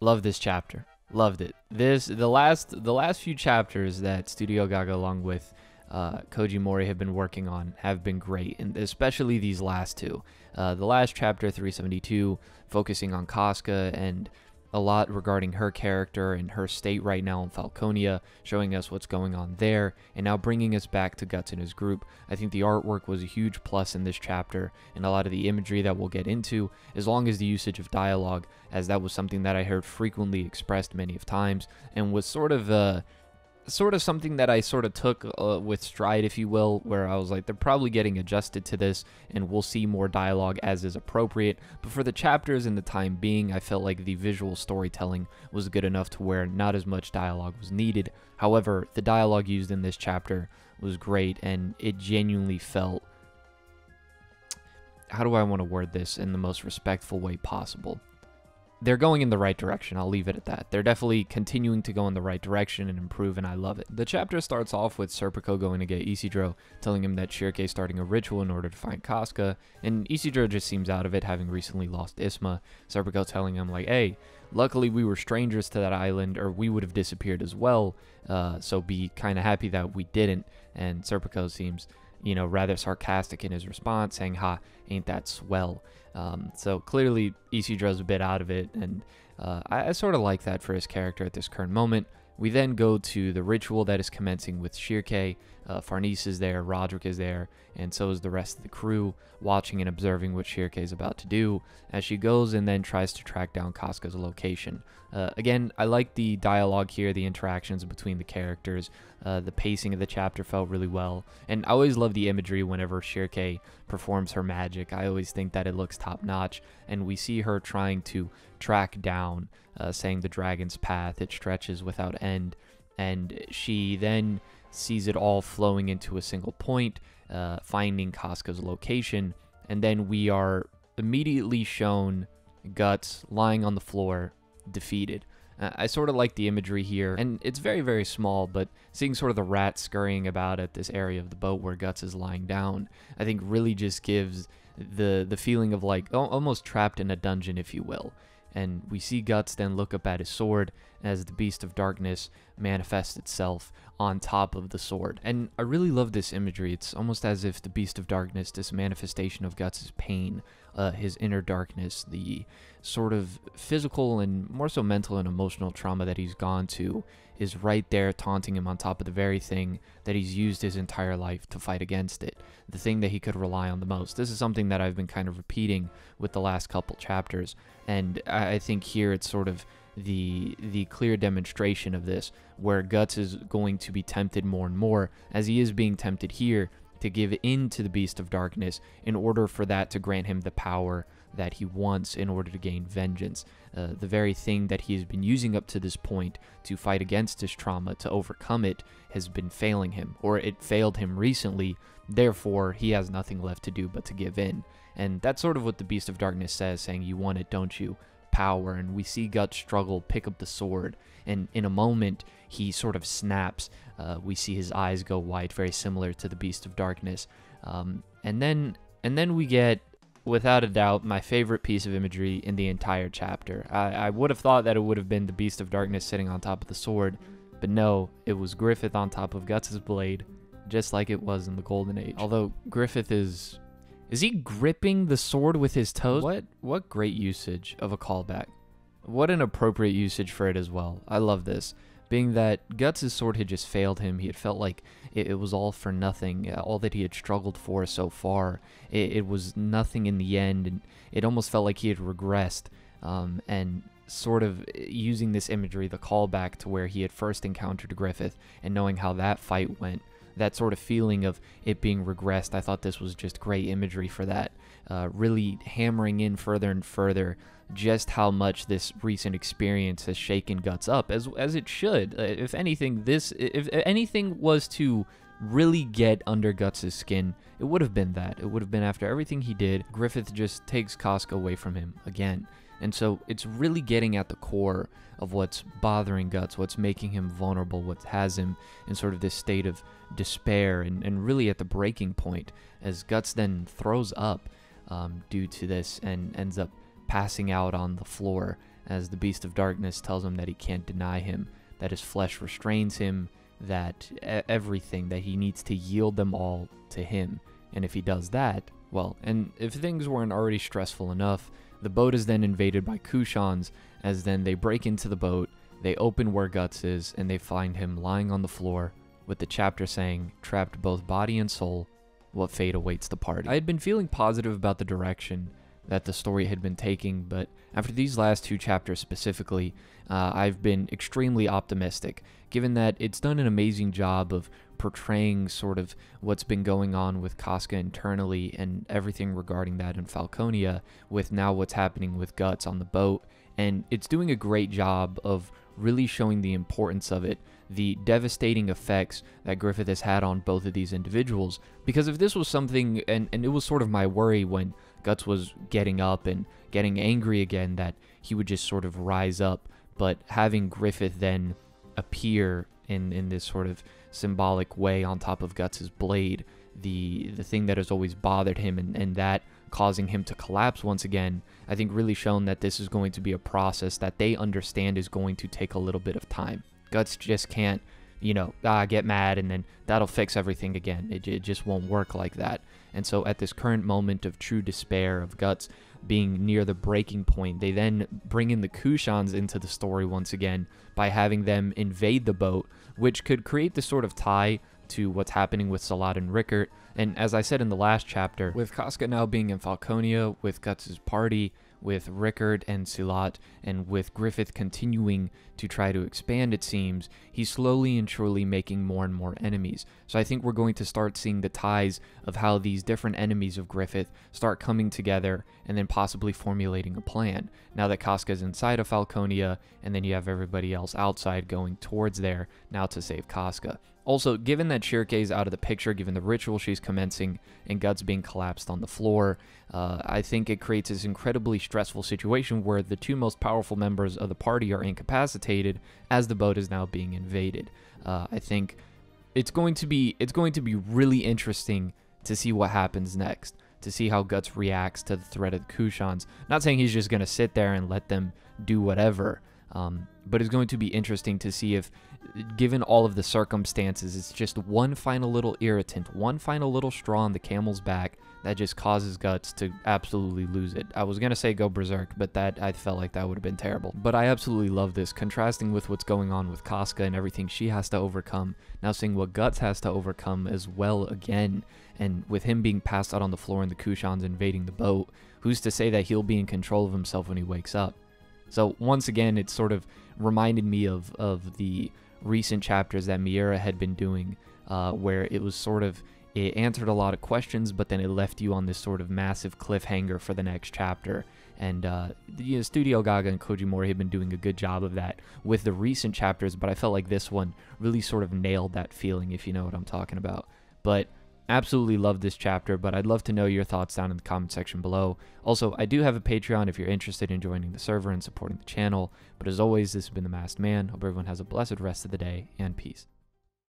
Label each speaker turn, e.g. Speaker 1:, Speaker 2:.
Speaker 1: Love this chapter. Loved it. The last few chapters that Studio Gaga along with Koji Mori have been working on have been great, and especially these last two. The last chapter, 372, focusing on Casca and a lot regarding her character and her state right now in Falconia, showing us what's going on there, and now bringing us back to Guts and his group. I think the artwork was a huge plus in this chapter, and a lot of the imagery that we'll get into, as long as the usage of dialogue, as that was something that I heard frequently expressed many of times, and was sort of something that I sort of took with stride, if you will, where I was like, they're probably getting adjusted to this, and we'll see more dialogue as is appropriate. But for the chapters and the time being, I felt like the visual storytelling was good enough to where not as much dialogue was needed. However, the dialogue used in this chapter was great, and it genuinely felt, how do I want to word this in the most respectful way possible? They're going in the right direction, I'll leave it at that. They're definitely continuing to go in the right direction and improve, and I love it. The chapter starts off with Serpico going to get Isidro, telling him that Shirke is starting a ritual in order to find Casca, and Isidro just seems out of it, having recently lost Isma. Serpico telling him, like, hey, luckily we were strangers to that island, or we would have disappeared as well, so be kind of happy that we didn't. And Serpico seems, rather sarcastic in his response, saying, ha, ain't that swell. So clearly Isidro's a bit out of it, and I sort of like that for his character at this current moment. We then go to the ritual that is commencing with Shirke. Farnese is there, Roderick is there, and so is the rest of the crew, watching and observing what Shirke is about to do as she goes and then tries to track down Casca's location. Again, I like the dialogue here, the interactions between the characters. The pacing of the chapter felt really well, and I always love the imagery whenever Shirke performs her magic. I always think that it looks top-notch, and we see her trying to track down, saying the dragon's path, it stretches without end, and she then sees it all flowing into a single point, finding Casca's location, and then we are immediately shown Guts lying on the floor, defeated. I sort of like the imagery here, and it's very, very small, but seeing sort of the rats scurrying about at this area of the boat where Guts is lying down, I think really just gives the feeling of like almost trapped in a dungeon, if you will. And we see Guts then look up at his sword as the Beast of Darkness manifests itself on top of the sword. And I really love this imagery. It's almost as if the Beast of Darkness, this manifestation of Guts' pain, his inner darkness, the sort of physical and more so mental and emotional trauma that he's gone to, is right there taunting him on top of the very thing that he's used his entire life to fight against it, the thing that he could rely on the most. This is something that I've been kind of repeating with the last couple chapters, and I think here it's sort of the clear demonstration of this, where Guts is going to be tempted more and more, as he is being tempted here, to give in to the Beast of Darkness in order for that to grant him the power that he wants in order to gain vengeance. The very thing that he has been using up to this point to fight against his trauma, to overcome it, has been failing him, or it failed him recently. Therefore, he has nothing left to do but to give in. And that's sort of what the Beast of Darkness says, saying, you want it, don't you? Power. And we see Guts struggle, pick up the sword, and in a moment he sort of snaps. We see his eyes go white, very similar to the Beast of Darkness. And then we get, without a doubt, my favorite piece of imagery in the entire chapter. I would have thought that it would have been the Beast of Darkness sitting on top of the sword, but no, it was Griffith on top of Guts' blade, just like it was in the Golden Age. Although Griffith is he gripping the sword with his toes? What great usage of a callback. What an appropriate usage for it as well. I love this. Being that Guts' sword had just failed him, he had felt like it was all for nothing. All that he had struggled for so far, it was nothing in the end, and it almost felt like he had regressed. And sort of using this imagery, the callback to where he had first encountered Griffith, and knowing how that fight went, that sort of feeling of it being regressed, I thought this was just great imagery for that. Really hammering in further and further just how much this recent experience has shaken Guts up, as it should. If anything was to really get under Guts' skin, it would have been that. It would have been after everything he did, Griffith just takes Casca away from him again. And so it's really getting at the core of what's bothering Guts, what's making him vulnerable, what has him in sort of this state of despair, and really at the breaking point, as Guts then throws up due to this and ends up passing out on the floor as the Beast of Darkness tells him that he can't deny him, that his flesh restrains him, that everything, that he needs to yield them all to him. And if he does that, well, and if things weren't already stressful enough, the boat is then invaded by Kushans, as then they break into the boat, they open where Guts is, and they find him lying on the floor, with the chapter saying, "Trapped both body and soul, what fate awaits the party." I had been feeling positive about the direction that the story had been taking, but after these last 2 chapters specifically, I've been extremely optimistic, given that it's done an amazing job of portraying sort of what's been going on with Casca internally and everything regarding that in Falconia, with now what's happening with Guts on the boat, and it's doing a great job of really showing the importance of it, the devastating effects that Griffith has had on both of these individuals. Because if this was something, and it was sort of my worry when Guts was getting up and getting angry again, that he would just sort of rise up, but having Griffith then appear in this sort of symbolic way on top of Guts's blade, the thing that has always bothered him, and that causing him to collapse once again, I think really shown that this is going to be a process that they understand is going to take a little bit of time. Guts just can't, get mad and then that'll fix everything again. It just won't work like that. And so at this current moment of true despair, of Guts being near the breaking point, they then bring in the Kushans into the story once again by having them invade the boat, which could create this sort of tie to what's happening with Salat and Rickert. And as I said in the last chapter, with Casca now being in Falconia, with Guts' party, with Rickert and Salat, and with Griffith continuing to try to expand, it seems, he's slowly and surely making more and more enemies. So I think we're going to start seeing the ties of how these different enemies of Griffith start coming together and then possibly formulating a plan. Now that Casca's inside of Falconia, and then you have everybody else outside going towards there now to save Casca. Also, given that Shirke's out of the picture, given the ritual she's commencing, and Guts being collapsed on the floor, I think it creates this incredibly stressful situation where the 2 most powerful members of the party are incapacitated as the boat is now being invaded. I think it's going to be really interesting to see what happens next, to see how Guts reacts to the threat of the Kushans. Not saying he's just going to sit there and let them do whatever, but it's going to be interesting to see if, given all of the circumstances, it's just one final little irritant, one final little straw on the camel's back that just causes Guts to absolutely lose it. I was going to say go berserk, but I felt like that would have been terrible. But I absolutely love this, contrasting with what's going on with Casca and everything she has to overcome, now seeing what Guts has to overcome as well again, and with him being passed out on the floor and the Kushans invading the boat, who's to say that he'll be in control of himself when he wakes up? So once again, it sort of reminded me of the recent chapters that Miura had been doing, where it was sort of, it answered a lot of questions, but then it left you on this sort of massive cliffhanger for the next chapter. And Studio Gaga and Koji Mori had been doing a good job of that with the recent chapters, but I felt like this one really sort of nailed that feeling, if you know what I'm talking about. But absolutely love this chapter, but I'd love to know your thoughts down in the comment section below. Also, I do have a Patreon if you're interested in joining the server and supporting the channel. But as always, this has been The Masked Man. Hope everyone has a blessed rest of the day, and peace.